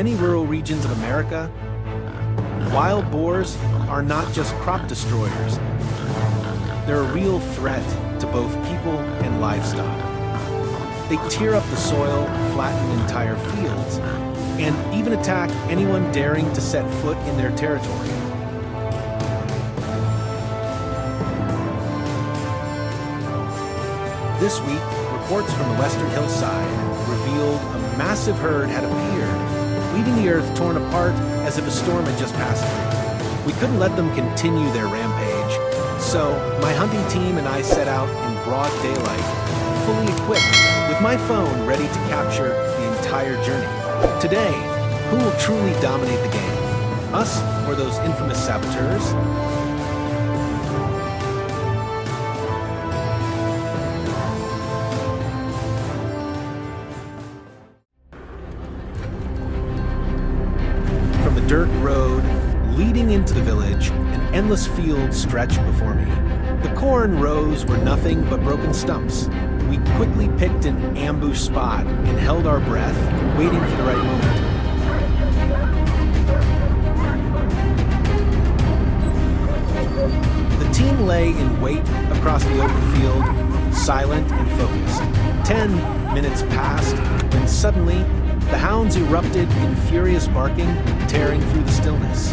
many rural regions of America, wild boars are not just crop destroyers. They're a real threat to both people and livestock. They tear up the soil, flatten entire fields, and even attack anyone daring to set foot in their territory. This week, reports from the western hillside revealed a massive herd had appeared, leaving the earth torn apart as if a storm had just passed through. We couldn't let them continue their rampage, so my hunting team and I set out in broad daylight, fully equipped, with my phone ready to capture the entire journey. Today, who will truly dominate the game? Us or those infamous saboteurs? From the dirt road leading into the village, an endless field stretched before me. The corn rows were nothing but broken stumps. We quickly picked an ambush spot and held our breath, waiting for the right moment. The team lay in wait across the open field, silent and focused. 10 minutes passed, when suddenly, the hounds erupted in furious barking, tearing through the stillness.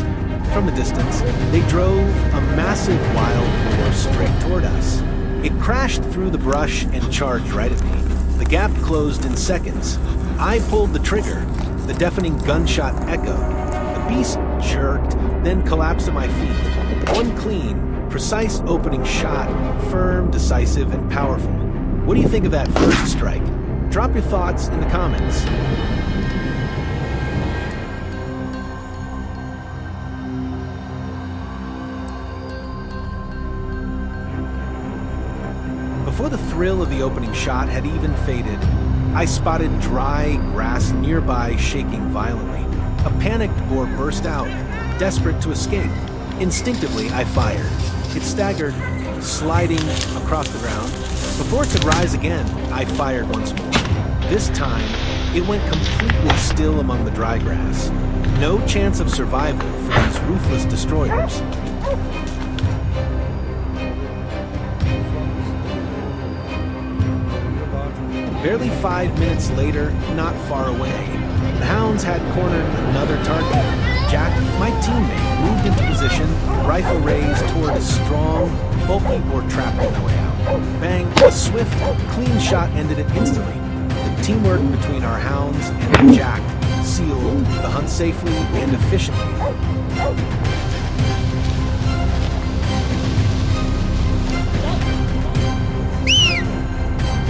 From the distance, they drove a massive wild boar straight toward us. It crashed through the brush and charged right at me. The gap closed in seconds. I pulled the trigger. The deafening gunshot echoed. The beast jerked, then collapsed at my feet. One clean, precise opening shot, firm, decisive, and powerful. What do you think of that first strike? Drop your thoughts in the comments. Before the thrill of the opening shot had even faded, I spotted dry grass nearby shaking violently. A panicked boar burst out, desperate to escape. Instinctively, I fired. It staggered, sliding across the ground. Before it could rise again, I fired once more. This time, it went completely still among the dry grass. No chance of survival for these ruthless destroyers. Barely 5 minutes later, not far away, the hounds had cornered another target. Jack, my teammate, moved into position, rifle raised toward a strong, bulky boar trap on the way out. Bang, a swift, clean shot ended it instantly. The teamwork between our hounds and Jack sealed the hunt safely and efficiently.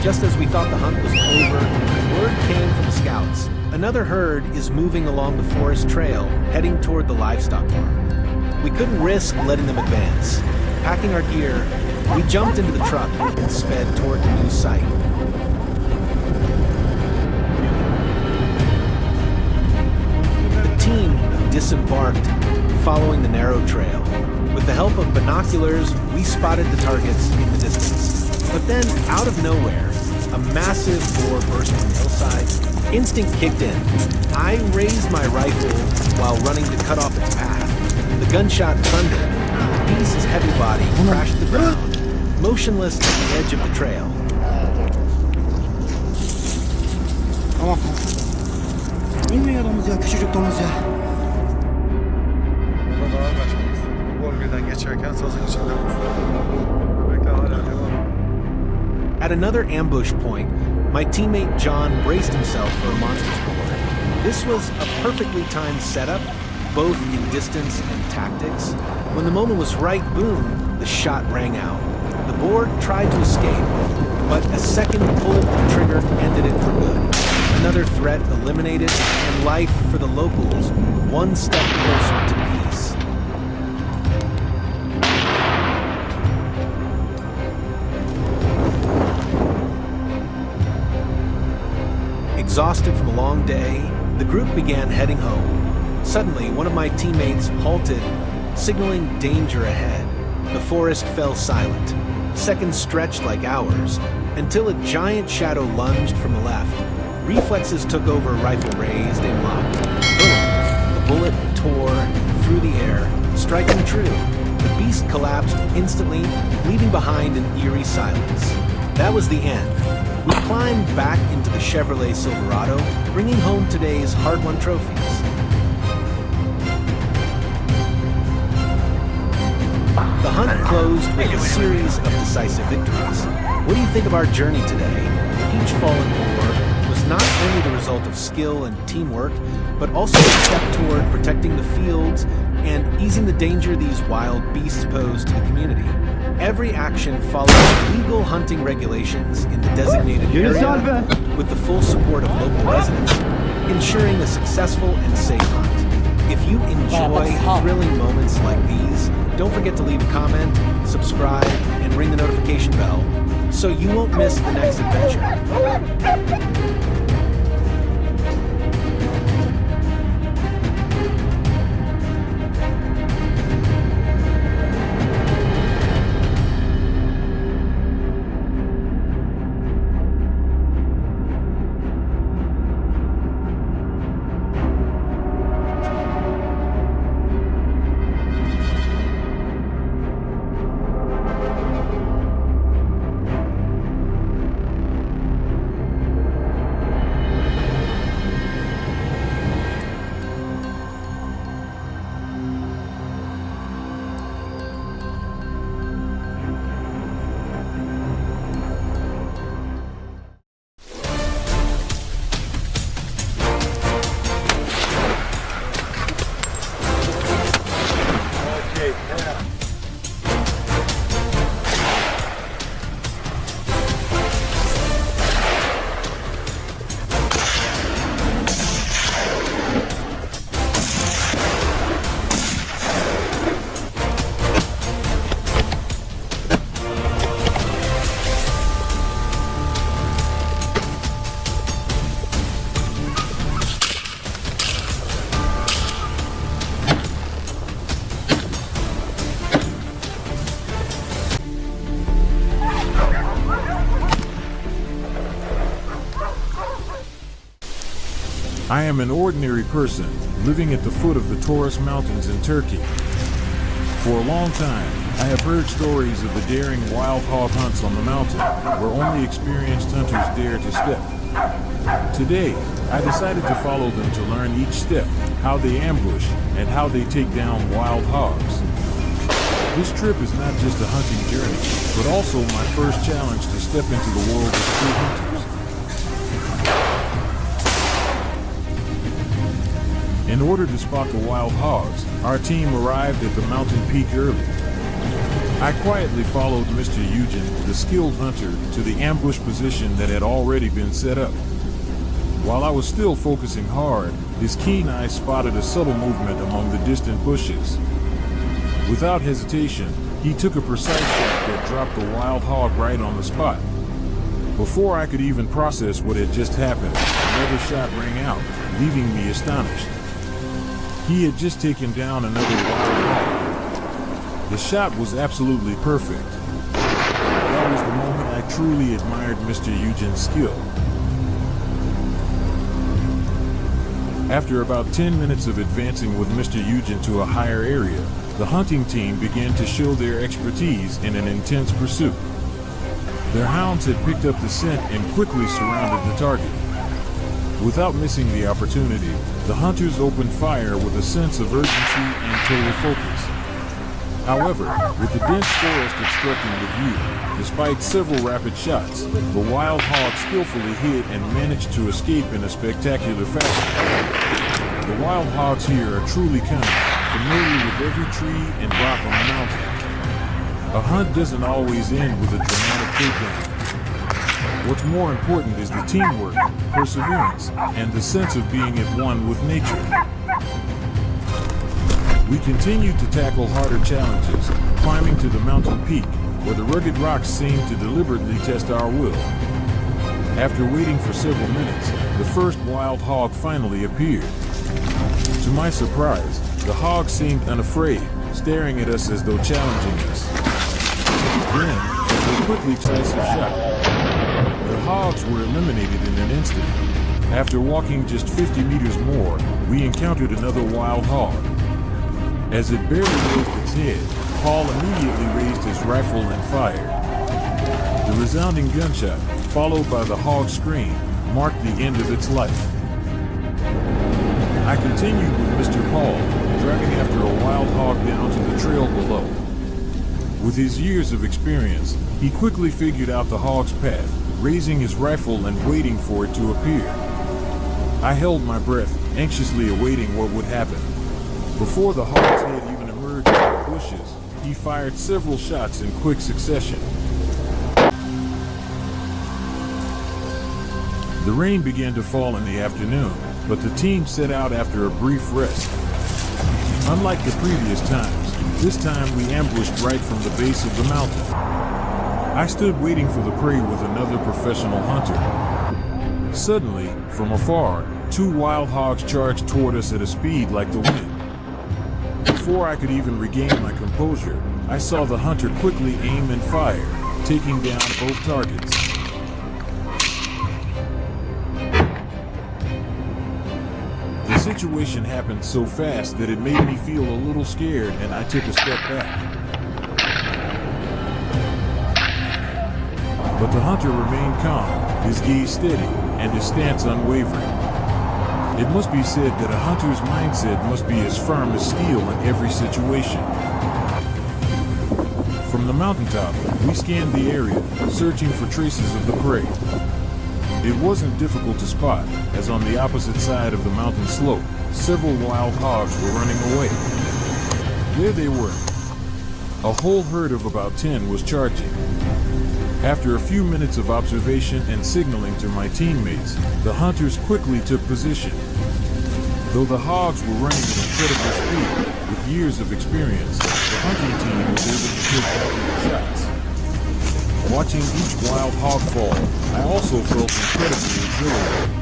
Just as we thought the hunt was over, word came from the scouts. Another herd is moving along the forest trail, heading toward the livestock farm. We couldn't risk letting them advance. Packing our gear, we jumped into the truck and sped toward the new site. The team disembarked, following the narrow trail. With the help of binoculars, we spotted the targets in the distance. But then, out of nowhere, a massive boar burst from the hillside. Instinct kicked in. I raised my rifle while running to cut off its path. The gunshot thundered. The beast's heavy body crashed to the ground, motionless at the edge of the trail. İnmiyor domuz ya, küçücük domuz ya. Burada daha kaçmamız. Bu bölgeden geçerken sazın içinde kusturdu. Bebekler hala devam. At another ambush point, my teammate John braced himself for a monstrous boar. This was a perfectly timed setup, both in distance and tactics. When the moment was right, boom, the shot rang out. The boar tried to escape, but a second pull of the trigger ended it for good. Another threat eliminated, and life for the locals one step closer to peace. Exhausted from a long day, the group began heading home. Suddenly, one of my teammates halted, signaling danger ahead. The forest fell silent. Seconds stretched like hours, until a giant shadow lunged from the left. Reflexes took over, rifle raised, aim locked. Boom! bullet tore through the air, striking true. The beast collapsed instantly, leaving behind an eerie silence. That was the end. We climbed back into the Chevrolet Silverado, bringing home today's hard-won trophies. The hunt closed with a series of decisive victories. What do you think of our journey today? Each fallen boar was not only the result of skill and teamwork, but also a step toward protecting the fields and easing the danger these wild beasts pose to the community. Every action followed legal hunting regulations in the designated area with the full support of local residents, ensuring a successful and safe hunt. If you enjoy thrilling moments like these, don't forget to leave a comment, subscribe, and ring the notification bell so you won't miss the next adventure. I am an ordinary person living at the foot of the Taurus Mountains in Turkey. For a long time, I have heard stories of the daring wild hog hunts on the mountain where only experienced hunters dare to step. Today, I decided to follow them to learn each step, how they ambush, and how they take down wild hogs. This trip is not just a hunting journey, but also my first challenge to step into the world of true hunters. In order to spot the wild hogs, our team arrived at the mountain peak early. I quietly followed Mr. Eugen, the skilled hunter, to the ambush position that had already been set up. While I was still focusing hard, his keen eye spotted a subtle movement among the distant bushes. Without hesitation, he took a precise shot that dropped the wild hog right on the spot. Before I could even process what had just happened, another shot rang out, leaving me astonished. He had just taken down another wild hog. The shot was absolutely perfect. That was the moment I truly admired Mr. Eugen's skill. After about 10 minutes of advancing with Mr. Eugen to a higher area, the hunting team began to show their expertise in an intense pursuit. Their hounds had picked up the scent and quickly surrounded the target. Without missing the opportunity, the hunters opened fire with a sense of urgency and total focus. However, with the dense forest obstructing the view, despite several rapid shots, the wild hog skillfully hid and managed to escape in a spectacular fashion. The wild hogs here are truly cunning, familiar with every tree and rock on the mountain. A hunt doesn't always end with a dramatic takedown. What's more important is the teamwork, perseverance, and the sense of being at one with nature. We continued to tackle harder challenges, climbing to the mountain peak, where the rugged rocks seemed to deliberately test our will. After waiting for several minutes, the first wild hog finally appeared. To my surprise, the hog seemed unafraid, staring at us as though challenging us. Then, with a quickly decisive shot, the hogs were eliminated in an instant. After walking just 50 meters more, we encountered another wild hog. As it barely raised its head, Paul immediately raised his rifle and fired. The resounding gunshot, followed by the hog's scream, marked the end of its life. I continued with Mr. Paul, driving after a wild hog down to the trail below. With his years of experience, he quickly figured out the hog's path, raising his rifle and waiting for it to appear. I held my breath, anxiously awaiting what would happen. Before the hog's head even emerged from the bushes, he fired several shots in quick succession. The rain began to fall in the afternoon, but the team set out after a brief rest. Unlike the previous times, this time we ambushed right from the base of the mountain. I stood waiting for the prey with another professional hunter. Suddenly, from afar, two wild hogs charged toward us at a speed like the wind. Before I could even regain my composure, I saw the hunter quickly aim and fire, taking down both targets. The situation happened so fast that it made me feel a little scared, and I took a step back. But the hunter remained calm, his gaze steady, and his stance unwavering. It must be said that a hunter's mindset must be as firm as steel in every situation. From the mountaintop, we scanned the area, searching for traces of the prey. It wasn't difficult to spot, as on the opposite side of the mountain slope, several wild hogs were running away. There they were. A whole herd of about 10 was charging. After a few minutes of observation and signaling to my teammates, the hunters quickly took position. Though the hogs were running at incredible speed, with years of experience, the hunting team was able to take accurate shots. Watching each wild hog fall, I also felt incredibly exhilarated.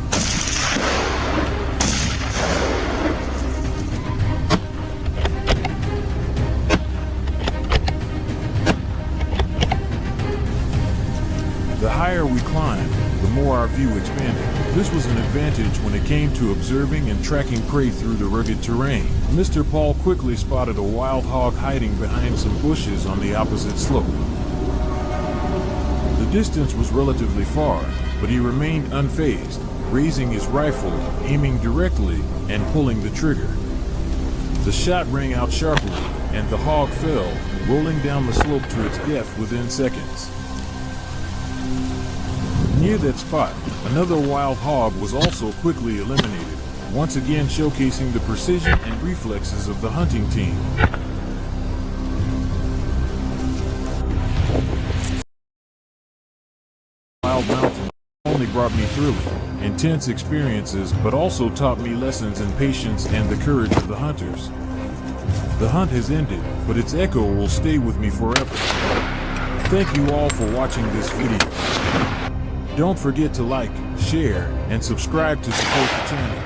The higher we climbed, the more our view expanded. This was an advantage when it came to observing and tracking prey through the rugged terrain. Mr. Paul quickly spotted a wild hog hiding behind some bushes on the opposite slope. The distance was relatively far, but he remained unfazed, raising his rifle, aiming directly, and pulling the trigger. The shot rang out sharply, and the hog fell, rolling down the slope to its death within seconds. Near that spot, another wild hog was also quickly eliminated, once again showcasing the precision and reflexes of the hunting team. Wild Mountain only brought me thrilling, intense experiences, but also taught me lessons in patience and the courage of the hunters. The hunt has ended, but its echo will stay with me forever. Thank you all for watching this video. Don't forget to like, share, and subscribe to support the channel.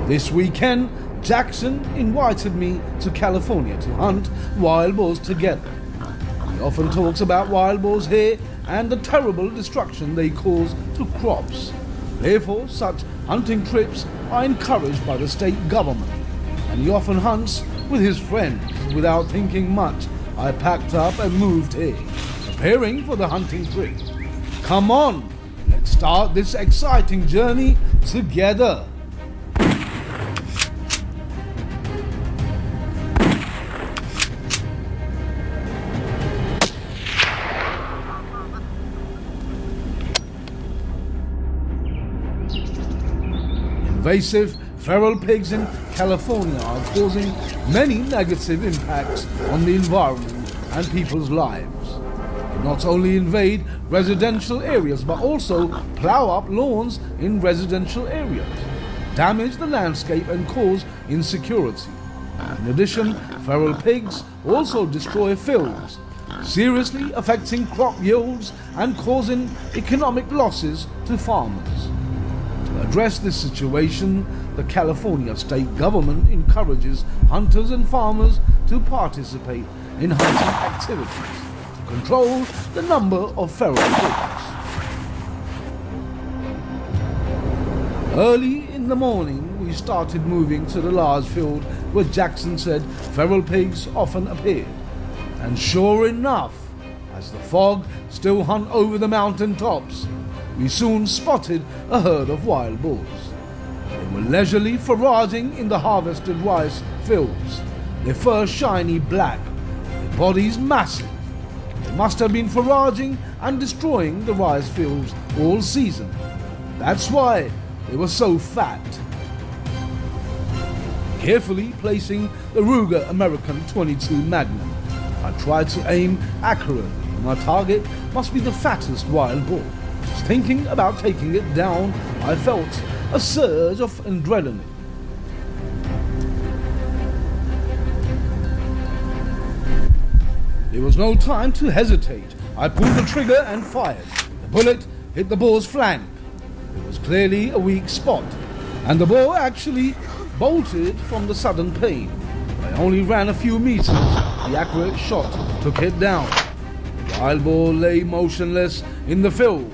This weekend, Jackson invited me to California to hunt wild boars together. He often talks about wild boars here and the terrible destruction they cause to crops. Therefore, such hunting trips are encouraged by the state government, and he often hunts with his friends. Without thinking much, I packed up and moved here, preparing for the hunting trip. Come on, let's start this exciting journey together. Invasive feral pigs in California are causing many negative impacts on the environment and people's lives. They not only invade residential areas but also plow up lawns in residential areas, damage the landscape and cause insecurity. In addition, feral pigs also destroy fields, seriously affecting crop yields and causing economic losses to farmers. To address this situation, the California state government encourages hunters and farmers to participate in hunting activities to control the number of feral pigs. Early in the morning, we started moving to the large field where Jackson said feral pigs often appeared. And sure enough, as the fog still hung over the mountain tops, we soon spotted a herd of wild boars. They were leisurely foraging in the harvested rice fields, their fur shiny black, their bodies massive. They must have been foraging and destroying the rice fields all season. That's why they were so fat. Carefully placing the Ruger American 22 Magnum, I tried to aim accurately. My target must be the fattest wild boar. Just thinking about taking it down, I felt a surge of adrenaline. There was no time to hesitate. I pulled the trigger and fired. The bullet hit the boar's flank. It was clearly a weak spot, and the boar actually bolted from the sudden pain. I only ran a few meters. The accurate shot took it down. The wild boar lay motionless in the field,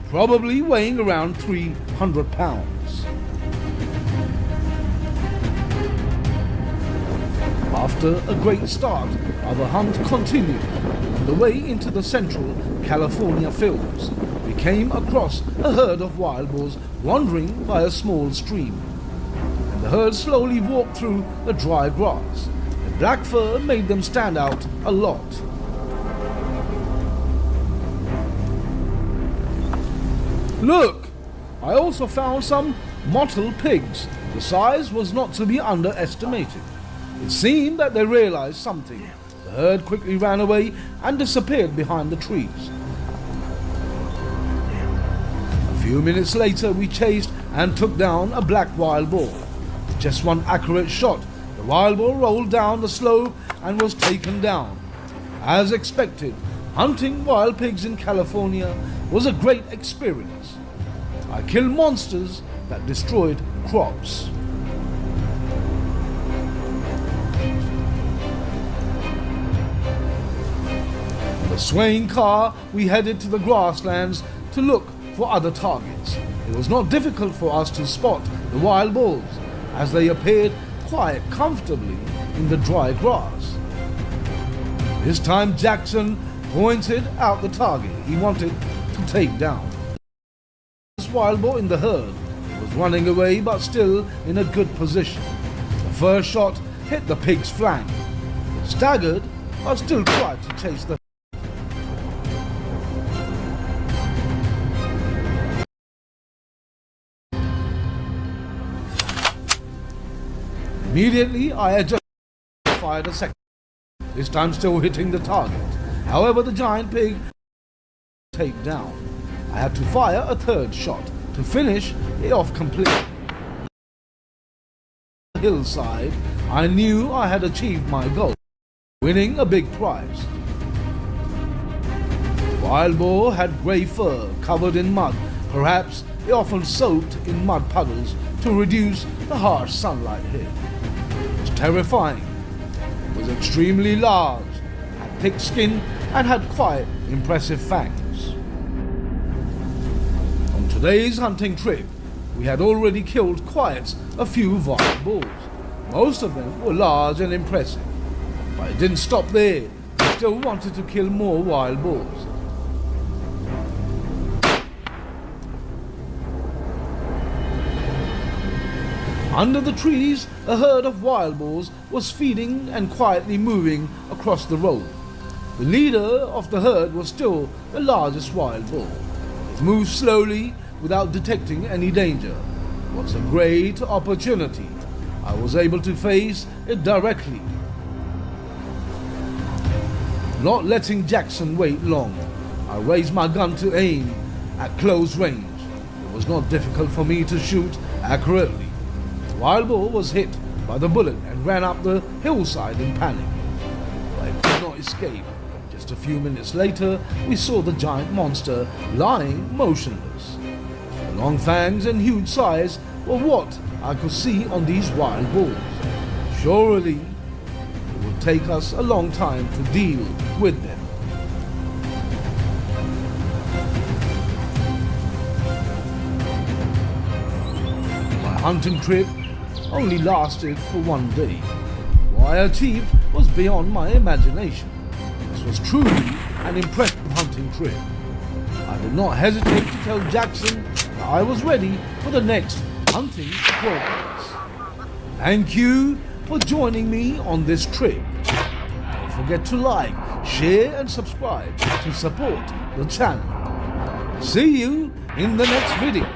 probably weighing around 300 pounds. After a great start, our hunt continued. On the way into the central California fields, we came across a herd of wild boars wandering by a small stream. And the herd slowly walked through the dry grass. The black fur made them stand out a lot. Look! I also found some mottled pigs. The size was not to be underestimated. It seemed that they realized something. The herd quickly ran away and disappeared behind the trees. A few minutes later, we chased and took down a black wild boar. With just one accurate shot, the wild boar rolled down the slope and was taken down. As expected, hunting wild pigs in California was a great experience. I killed monsters that destroyed crops. In the swaying car, we headed to the grasslands to look for other targets. It was not difficult for us to spot the wild boars, as they appeared quite comfortably in the dry grass. This time Jackson pointed out the target he wanted to take down. This wild boar in the herd was running away but still in a good position. The first shot hit the pig's flank. It staggered but still tried to chase the Immediately, I adjusted and fired a second, this time still hitting the target. However, the giant pig take down. I had to fire a third shot to finish it off completely. On the hillside, I knew I had achieved my goal, winning a big prize. The wild boar had grey fur covered in mud. Perhaps it often soaked in mud puddles to reduce the harsh sunlight here. It was terrifying. It was extremely large, had thick skin and had quite impressive fangs. On today's hunting trip, we had already killed quite a few wild boars. Most of them were large and impressive, but it didn't stop there. We still wanted to kill more wild boars. Under the trees, a herd of wild boars was feeding and quietly moving across the road. The leader of the herd was still the largest wild boar. It moved slowly without detecting any danger. It was a great opportunity. I was able to face it directly, not letting Jackson wait long. I raised my gun to aim at close range. It was not difficult for me to shoot accurately. The wild boar was hit by the bullet and ran up the hillside in panic. But it could not escape. Just a few minutes later, we saw the giant monster lying motionless. The long fangs and huge size were what I could see on these wild boars. Surely, it would take us a long time to deal with them. My hunting trip only lasted for one day. What I achieved was beyond my imagination. This was truly an impressive hunting trip. I did not hesitate to tell Jackson that I was ready for the next hunting progress. Thank you for joining me on this trip. Don't forget to like, share and subscribe to support the channel. See you in the next video.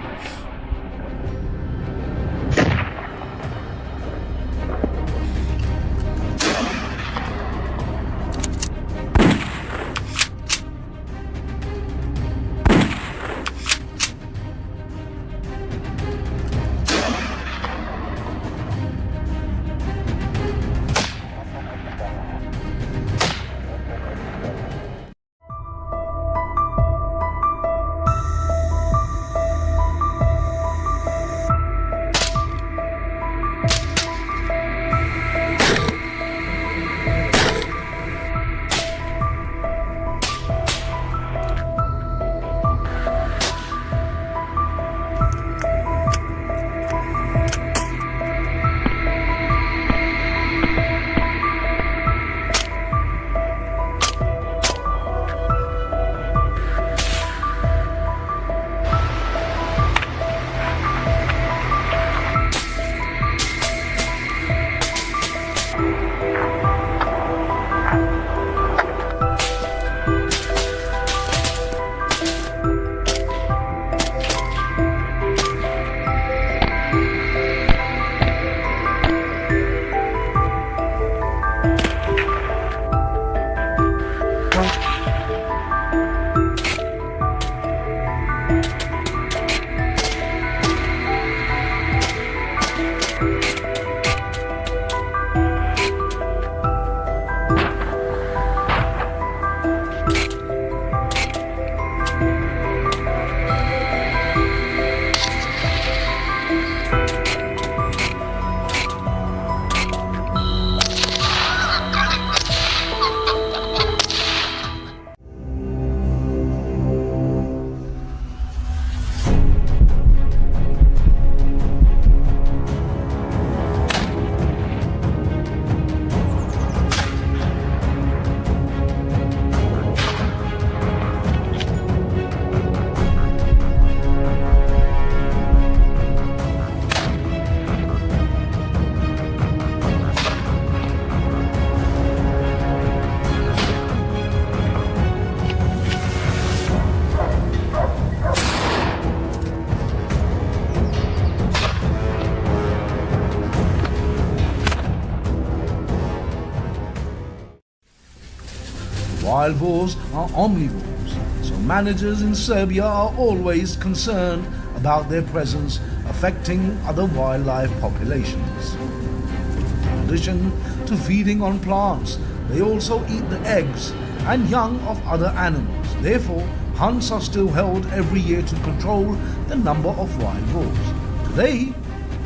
Wild boars are omnivores, so managers in Serbia are always concerned about their presence affecting other wildlife populations. In addition to feeding on plants, they also eat the eggs and young of other animals. Therefore, hunts are still held every year to control the number of wild boars. Today,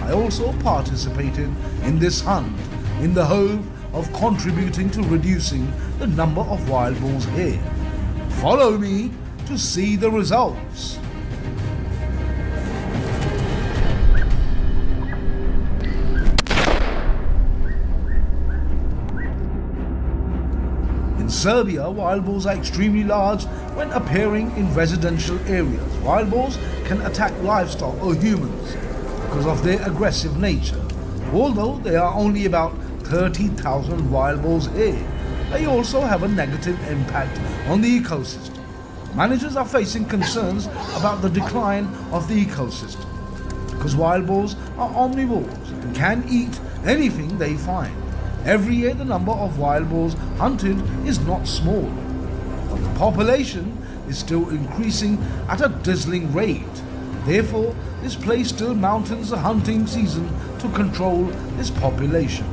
I also participated in this hunt in the hope of contributing to reducing the number of wild boars here. Follow me to see the results. In Serbia, wild boars are extremely large when appearing in residential areas. Wild boars can attack livestock or humans because of their aggressive nature. Although there are only about 30,000 wild boars here, they also have a negative impact on the ecosystem. Managers are facing concerns about the decline of the ecosystem because wild boars are omnivores and can eat anything they find. Every year the number of wild boars hunted is not small, but the population is still increasing at a dizzying rate. Therefore, this place still mountains the hunting season to control this population.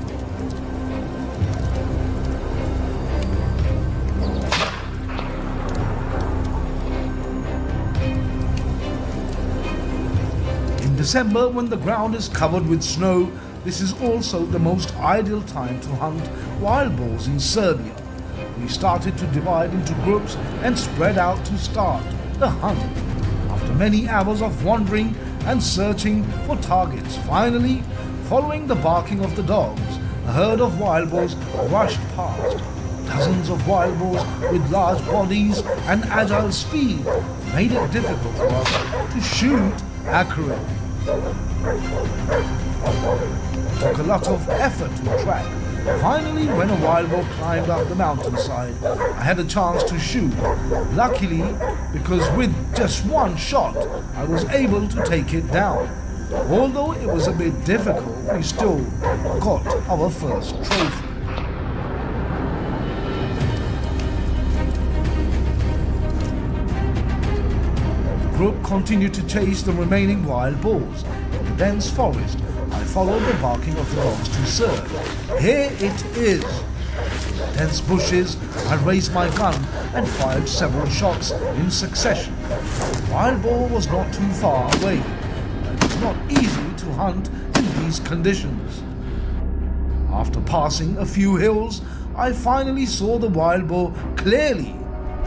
In December, when the ground is covered with snow, this is also the most ideal time to hunt wild boars in Serbia. We started to divide into groups and spread out to start the hunt. After many hours of wandering and searching for targets, finally, following the barking of the dogs, a herd of wild boars rushed past. Dozens of wild boars with large bodies and agile speed made it difficult for us to shoot accurately. It took a lot of effort to track. Finally, when a wild boar climbed up the mountainside, I had a chance to shoot. Luckily, because with just one shot, I was able to take it down. Although it was a bit difficult, we still got our first trophy. The group continued to chase the remaining wild boars. In the dense forest, I followed the barking of the dogs to serve. Here it is. In the dense bushes, I raised my gun and fired several shots in succession. The wild boar was not too far away. It was not easy to hunt in these conditions. After passing a few hills, I finally saw the wild boar clearly.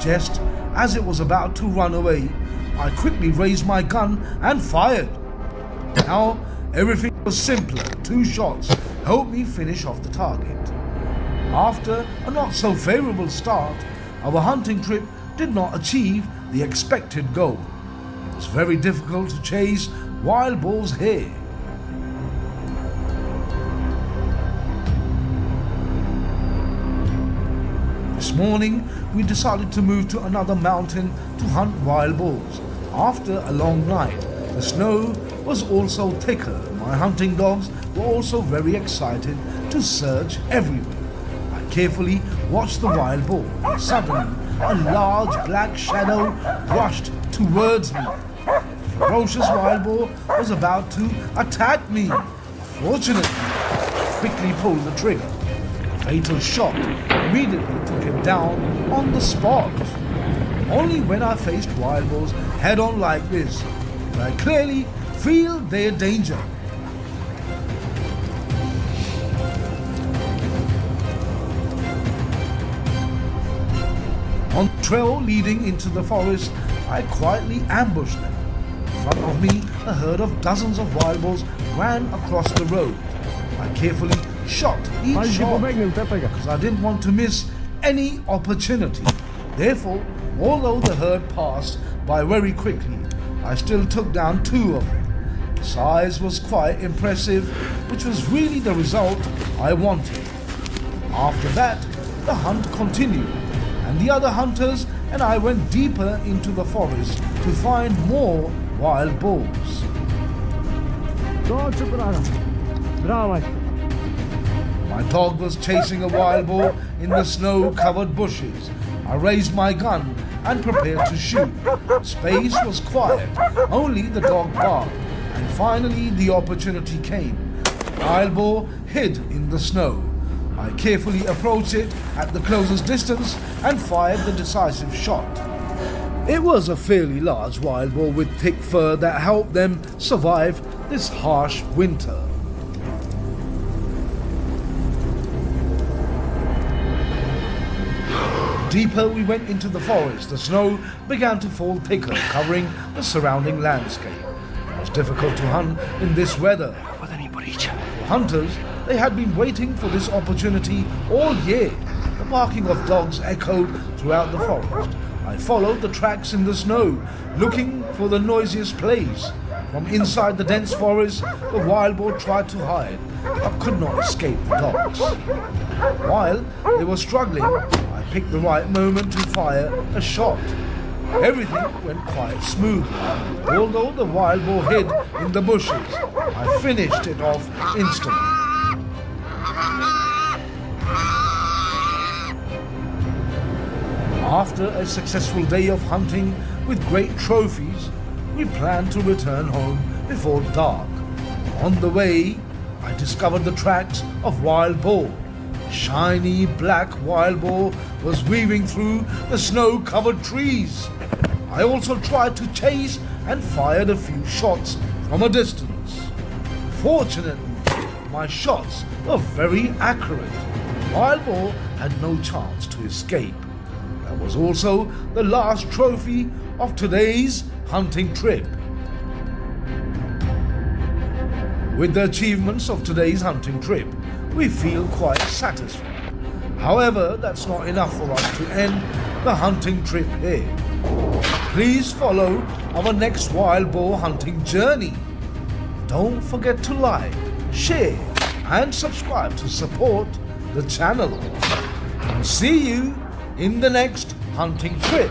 Just as it was about to run away, I quickly raised my gun and fired. Now, everything was simpler. 2 shots helped me finish off the target. After a not so favorable start, our hunting trip did not achieve the expected goal. It was very difficult to chase wild boars here. This morning, we decided to move to another mountain to hunt wild boars. After a long night, the snow was also thicker. My hunting dogs were also very excited to search everywhere. I carefully watched the wild boar. Suddenly, a large black shadow rushed towards me. The ferocious wild boar was about to attack me. Fortunately, I quickly pulled the trigger. A fatal shot immediately took him down on the spot. Only when I faced wild boars head-on like this did I clearly feel their danger. On the trail leading into the forest, I quietly ambushed them. In front of me, a herd of dozens of wild boars ran across the road. I carefully shot each shot because I didn't want to miss any opportunity. Therefore, although the herd passed by very quickly, I still took down 2 of them. The size was quite impressive, which was really the result I wanted. After that, the hunt continued, and the other hunters and I went deeper into the forest to find more wild boars. My dog was chasing a wild boar in the snow-covered bushes. I raised my gun and prepared to shoot. Space was quiet, only the dog barked, and finally the opportunity came. The wild boar hid in the snow. I carefully approached it at the closest distance and fired the decisive shot. It was a fairly large wild boar with thick fur that helped them survive this harsh winter. deeper we went into the forest, the snow began to fall thicker, covering the surrounding landscape. It was difficult to hunt in this weather. For hunters, they had been waiting for this opportunity all year. The barking of dogs echoed throughout the forest. I followed the tracks in the snow, looking for the noisiest place. From inside the dense forest, the wild boar tried to hide, but could not escape the dogs. While they were struggling, I picked the right moment to fire a shot. Everything went quite smoothly. Although the wild boar hid in the bushes, I finished it off instantly. After a successful day of hunting with great trophies, we planned to return home before dark. On the way, I discovered the tracks of wild boar. A shiny black wild boar was weaving through the snow-covered trees. I also tried to chase and fired a few shots from a distance. Fortunately, my shots were very accurate. The wild boar had no chance to escape. That was also the last trophy of today's hunting trip. With the achievements of today's hunting trip, we feel quite satisfied. However, that's not enough for us to end the hunting trip here. Please follow our next wild boar hunting journey. Don't forget to like, share and subscribe to support the channel. And see you in the next hunting trip.